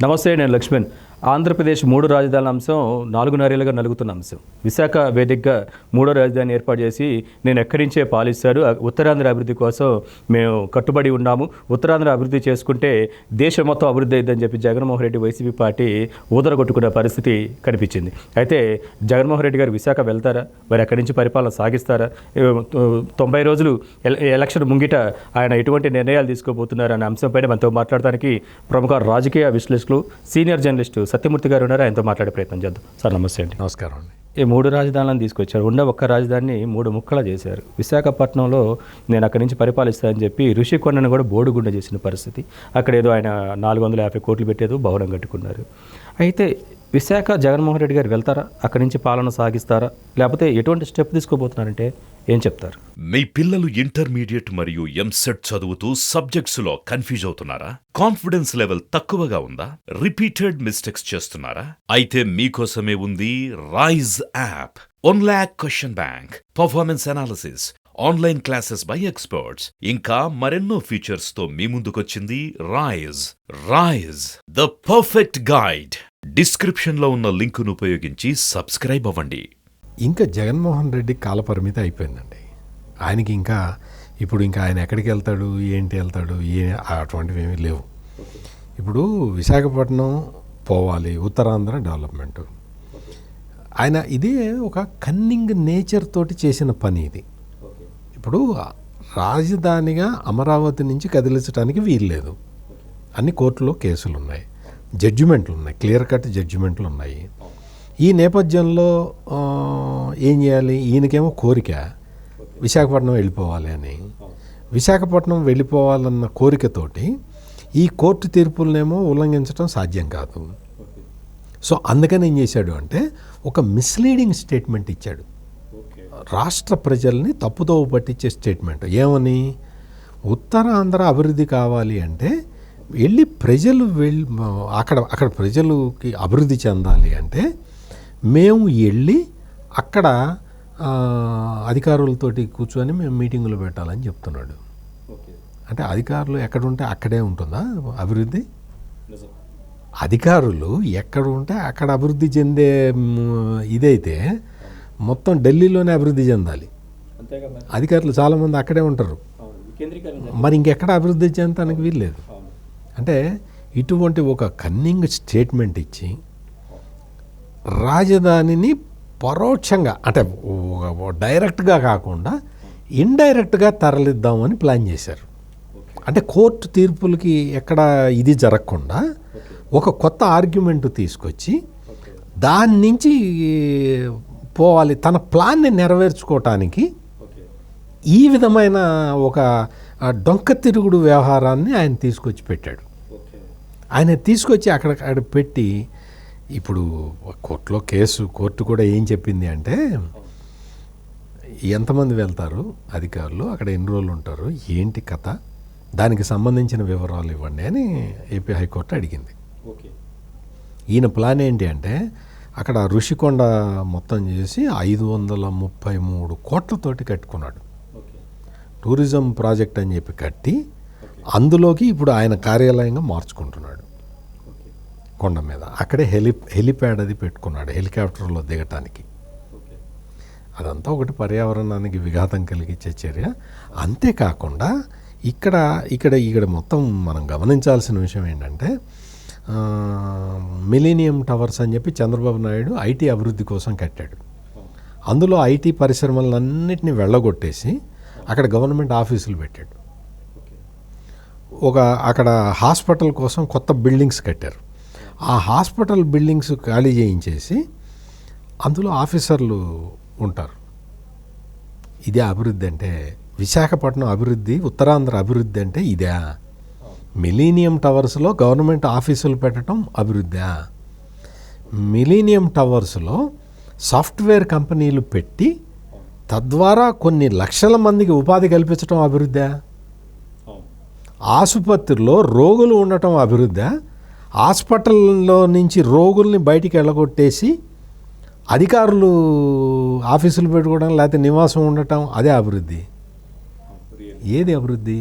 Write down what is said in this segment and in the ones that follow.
నమస్తే, నేను లక్ష్మణ్. ఆంధ్రప్రదేశ్ 3 రాజధానుల అంశం 4 నెలలుగా నలుగుతున్న అంశం. విశాఖ వేదికగా 3వ రాజధాని ఏర్పాటు చేసి నేను ఎక్కడి నుంచే పాలిస్తారు, ఉత్తరాంధ్ర అభివృద్ధి కోసం మేము కట్టుబడి ఉన్నాము, ఉత్తరాంధ్ర అభివృద్ధి చేసుకుంటే దేశం మొత్తం అభివృద్ధి అయిందని చెప్పి జగన్మోహన్ రెడ్డి వైసీపీ పార్టీ ఊదరగొట్టుకున్న పరిస్థితి కనిపించింది. అయితే జగన్మోహన్ రెడ్డి గారు విశాఖ వెళ్తారా, మరి అక్కడి నుంచి పరిపాలన సాగిస్తారా, 90 రోజులు ఎలక్షన్ ముంగిట ఆయన ఎటువంటి నిర్ణయాలు తీసుకోబోతున్నారు అనే అంశంపైన మనతో మాట్లాడడానికి ప్రముఖ రాజకీయ విశ్లేషకులు సీనియర్ జర్నలిస్టు సత్యమూర్తి గారు ఉన్నారు. ఆయనతో మాట్లాడే ప్రయత్నం చేద్దాం. సార్ నమస్తే అండి. నమస్కారం అండి. ఈ 3 రాజధానులను తీసుకొచ్చారు. ఒక్క రాజధానిని 3 ముక్కలు చేశారు. విశాఖపట్నంలో నేను అక్కడి నుంచి పరిపాలిస్తానని చెప్పి ఋషికొండను కూడా బోడుగుండ చేసిన పరిస్థితి. అక్కడ ఏదో ఆయన 450 కోట్లు పెట్టేదో భవనం కట్టుకున్నారు. అయితే విశాఖ జగన్మోహన్ రెడ్డి గారు వెళ్తారా, అక్కడి నుంచి పాలన సాగిస్తారా, లేకపోతే ఎటువంటి స్టెప్ తీసుకోబోతున్నారంటే ఏం చెప్తారు? మీ పిల్లలు ఇంటర్మీడియట్ మరియు ఎంసెట్ చదువుతూ సబ్జెక్ట్స్ లో కన్ఫ్యూజ్ అవుతున్నారా? కాన్ఫిడెన్స్ లెవెల్ తక్కువగా ఉందా? రిపీటెడ్ మిస్టేక్స్ చేస్తున్నారా? అయితే మీకోసమే ఉంది Rise app. 1 lakh question bank, performance analysis, online classes by experts, ఇంకా మరెన్నో ఫీచర్స్ తో మీ ముందుకొచ్చింది Rise the perfect guide. Description లో ఉన్న లింకును ఉపయోగించి సబ్స్క్రైబ్ అవ్వండి. ఇంకా జగన్మోహన్ రెడ్డి కాలపరిమితి అయిపోయిందండి. ఆయనకి ఇంకా ఆయన ఎక్కడికి వెళ్తాడు, ఏంటి వెళ్తాడు, అటువంటివి ఏమీ లేవు. ఇప్పుడు విశాఖపట్నం పోవాలి, ఉత్తరాంధ్ర డెవలప్మెంట్. ఆయన ఇదే ఒక కన్నింగ్ నేచర్ తోటి చేసిన పని ఇది. ఇప్పుడు రాజధానిగా అమరావతి నుంచి కదిలించడానికి వీల్లేదు. అన్ని కోర్టులో కేసులు ఉన్నాయి, జడ్జిమెంట్లు ఉన్నాయి, క్లియర్ కట్ జడ్జిమెంట్లు ఉన్నాయి. ఈ నేపథ్యంలో ఏం చేయాలి? ఈయనకేమో కోరిక విశాఖపట్నం వెళ్ళిపోవాలి అని. విశాఖపట్నం వెళ్ళిపోవాలన్న కోరికతోటి ఈ కోర్టు తీర్పులనేమో ఉల్లంఘించడం సాధ్యం కాదు. సో అందుకని ఏం చేశాడు అంటే ఒక మిస్లీడింగ్ స్టేట్మెంట్ ఇచ్చాడు. రాష్ట్ర ప్రజల్ని తప్పుదోవ పట్టించే స్టేట్మెంట్. ఏమని? ఉత్తరాంధ్ర అభివృద్ధి కావాలి అంటే వెళ్ళి ప్రజలు అక్కడ ప్రజలకి అభివృద్ధి చెందాలి అంటే మేము వెళ్ళి అక్కడ అధికారులతోటి కూర్చొని మేము మీటింగులు పెట్టాలని చెప్తున్నాడు. అంటే అధికారులు ఎక్కడుంటే అక్కడే ఉంటుందా అభివృద్ధి? అధికారులు ఎక్కడ ఉంటే అక్కడ అభివృద్ధి చెందే ఇదైతే మొత్తం ఢిల్లీలోనే అభివృద్ధి చెందాలి. అధికారులు చాలామంది అక్కడే ఉంటారు, మరి ఇంకెక్కడ అభివృద్ధి చెందడానికి వీల్లేదు. అంటే ఇటువంటి ఒక కన్నింగ్ స్టేట్మెంట్ ఇచ్చి రాజధానిని పరోక్షంగా, అంటే డైరెక్ట్గా కాకుండా ఇండైరెక్ట్గా తరలిద్దామని ప్లాన్ చేశారు. అంటే కోర్టు తీర్పులకి ఎక్కడ ఇది జరగకుండా ఒక కొత్త ఆర్గ్యుమెంట్ తీసుకొచ్చి దాని నుంచి పోవాలి. తన ప్లాన్ని నెరవేర్చుకోవటానికి ఈ విధమైన ఒక డొంక తిరుగుడు వ్యవహారాన్ని ఆయన తీసుకొచ్చి పెట్టాడు. ఆయన తీసుకొచ్చి అక్కడ పెట్టి ఇప్పుడు కోర్టులో కోర్టు కూడా ఏం చెప్పింది అంటే ఎంతమంది వెళ్తారు అధికారులు, అక్కడ ఎన్ని రోజులు ఉంటారు, ఏంటి కథ, దానికి సంబంధించిన వివరాలు ఇవ్వండి అని ఏపీ హైకోర్టు అడిగింది. ఈయన ప్లాన్ ఏంటి అంటే అక్కడ ఋషికొండ మొత్తం చేసి 533 కోట్లతోటి కట్టుకున్నాడు. టూరిజం ప్రాజెక్ట్ అని చెప్పి కట్టి అందులోకి ఇప్పుడు ఆయన కార్యాలయంగా మార్చుకుంటున్నాడు. కొండ మీద అక్కడే హెలిప్యాడ్ అది పెట్టుకున్నాడు, హెలికాప్టర్లో దిగటానికి. అదంతా ఒకటి పర్యావరణానికి విఘాతం కలిగించే చర్య. అంతేకాకుండా ఇక్కడ మొత్తం మనం గమనించాల్సిన విషయం ఏంటంటే మిలీనియం టవర్స్ అని చెప్పి చంద్రబాబు నాయుడు ఐటీ అభివృద్ధి కోసం కట్టాడు. అందులో ఐటీ పరిశ్రమలన్నింటినీ వెళ్ళగొట్టేసి అక్కడ గవర్నమెంట్ ఆఫీసులు పెట్టాడు. అక్కడ హాస్పిటల్ కోసం కొత్త బిల్డింగ్స్ కట్టారు. ఆ హాస్పిటల్ బిల్డింగ్స్ ఖాళీ చేయించేసి అందులో ఆఫీసర్లు ఉంటారు. ఇదే అభివృద్ధి అంటే? విశాఖపట్నం అభివృద్ధి, ఉత్తరాంధ్ర అభివృద్ధి అంటే ఇదే? మిలీనియం టవర్స్లో గవర్నమెంట్ ఆఫీసులు పెట్టడం అభివృద్ధా? మిలీనియం టవర్స్లో సాఫ్ట్వేర్ కంపెనీలు పెట్టి తద్వారా కొన్ని లక్షల మందికి ఉపాధి కల్పించడం అభివృద్ధా? ఆసుపత్రిలో రోగులు ఉండటం అభివృద్ధా? హాస్పిటల్లో నుంచి రోగుల్ని బయటికి వెళ్ళగొట్టేసి అధికారులు ఆఫీసులు పెట్టుకోవడం లేకపోతే నివాసం ఉండటం అదే అభివృద్ధి? ఏది అభివృద్ధి?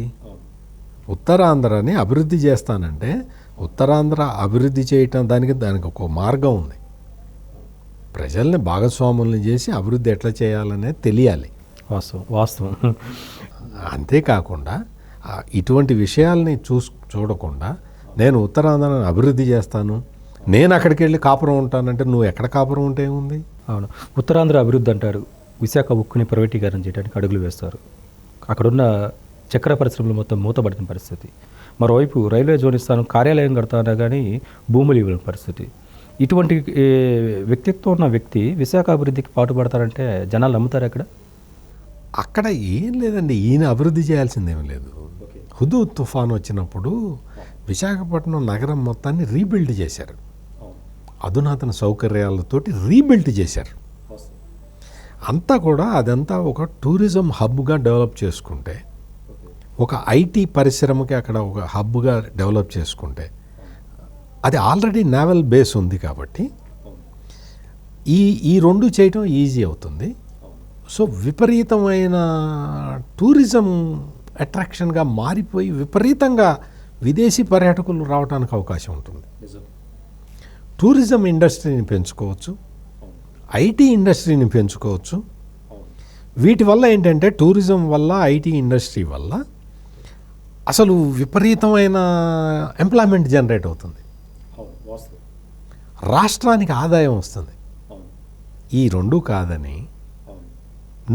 ఉత్తరాంధ్రని అభివృద్ధి చేస్తానంటే ఉత్తరాంధ్ర అభివృద్ధి చేయటం దానికి ఒక మార్గం ఉంది. ప్రజల్ని భాగస్వాములను చేసి అభివృద్ధి ఎట్లా చేయాలనేది తెలియాలి. వాస్తవం. అంతేకాకుండా ఇటువంటి విషయాల్ని చూడకుండా నేను ఉత్తరాంధ్రను అభివృద్ధి చేస్తాను, నేను అక్కడికి వెళ్ళి కాపురం ఉంటానంటే నువ్వు ఎక్కడ కాపురం ఉంటే ఉంది? అవును, ఉత్తరాంధ్ర అభివృద్ధి అంటారు. విశాఖ ఉక్కుని ప్రైవేటీకరణ చేయడానికి అడుగులు వేస్తారు. అక్కడున్న చక్కెర పరిశ్రమలు మొత్తం మూతపడిన పరిస్థితి. మరోవైపు రైల్వే జోన్ ఇస్తాను, కార్యాలయం కడతానా కానీ భూములు ఇవ్వని పరిస్థితి. ఇటువంటి వ్యక్తిత్వం ఉన్న వ్యక్తి విశాఖ అభివృద్ధికి పాటుపడతారంటే జనాలు నమ్ముతారు అక్కడ? అక్కడ ఏం లేదండి, ఈయన అభివృద్ధి చేయాల్సిందేమీ లేదు. హుదూద్ తుఫాన్ వచ్చినప్పుడు విశాఖపట్నం నగరం మొత్తాన్ని రీబిల్డ్ చేశారు, అధునాతన సౌకర్యాలతోటి రీబిల్డ్ చేశారు. అంతా కూడా అదంతా ఒక టూరిజం హబ్గా డెవలప్ చేసుకుంటే, ఒక ఐటీ పరిశ్రమకి అక్కడ ఒక హబ్గా డెవలప్ చేసుకుంటే, అది ఆల్రెడీ నేవల్ బేస్ ఉంది కాబట్టి ఈ రెండు చేయటం ఈజీ అవుతుంది. సో విపరీతమైన టూరిజం అట్రాక్షన్గా మారిపోయి విపరీతంగా విదేశీ పర్యాటకులు రావడానికి అవకాశం ఉంటుంది. టూరిజం ఇండస్ట్రీని పెంచుకోవచ్చు, ఐటీ ఇండస్ట్రీని పెంచుకోవచ్చు. వీటి వల్ల ఏంటంటే టూరిజం వల్ల, ఐటీ ఇండస్ట్రీ వల్ల అసలు విపరీతమైన ఎంప్లాయ్మెంట్ జనరేట్ అవుతుంది, రాష్ట్రానికి ఆదాయం వస్తుంది. ఈ రెండు కాదని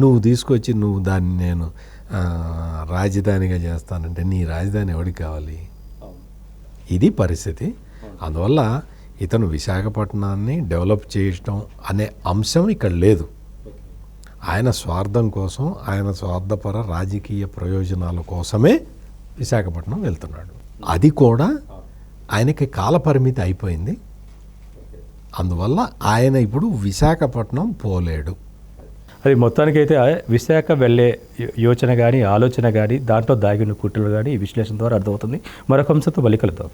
నువ్వు తీసుకొచ్చి నువ్వు దాన్ని నేను రాజధానిగా చేస్తానంటే నీ రాజధాని ఎవరికి కావాలి? ఇది పరిస్థితి. అందువల్ల ఇతను విశాఖపట్నాన్ని డెవలప్ చేయటం అనే అంశం ఇక్కడ లేదు. ఆయన స్వార్థం కోసం, ఆయన స్వార్థపర రాజకీయ ప్రయోజనాల కోసమే విశాఖపట్నం వెళ్తున్నాడు. అది కూడా ఆయనకి కాలపరిమితి అయిపోయింది. అందువల్ల ఆయన ఇప్పుడు విశాఖపట్నం పోలేడు. అది మొత్తానికైతే విశాఖ వెళ్ళే యోచన కానీ, ఆలోచన కానీ, దాంట్లో దాగిన కుట్రలు కానీ విశ్లేషణ ద్వారా అర్థమవుతుంది. మరొక అంశంతో మళ్ళీ కలుద్దాం.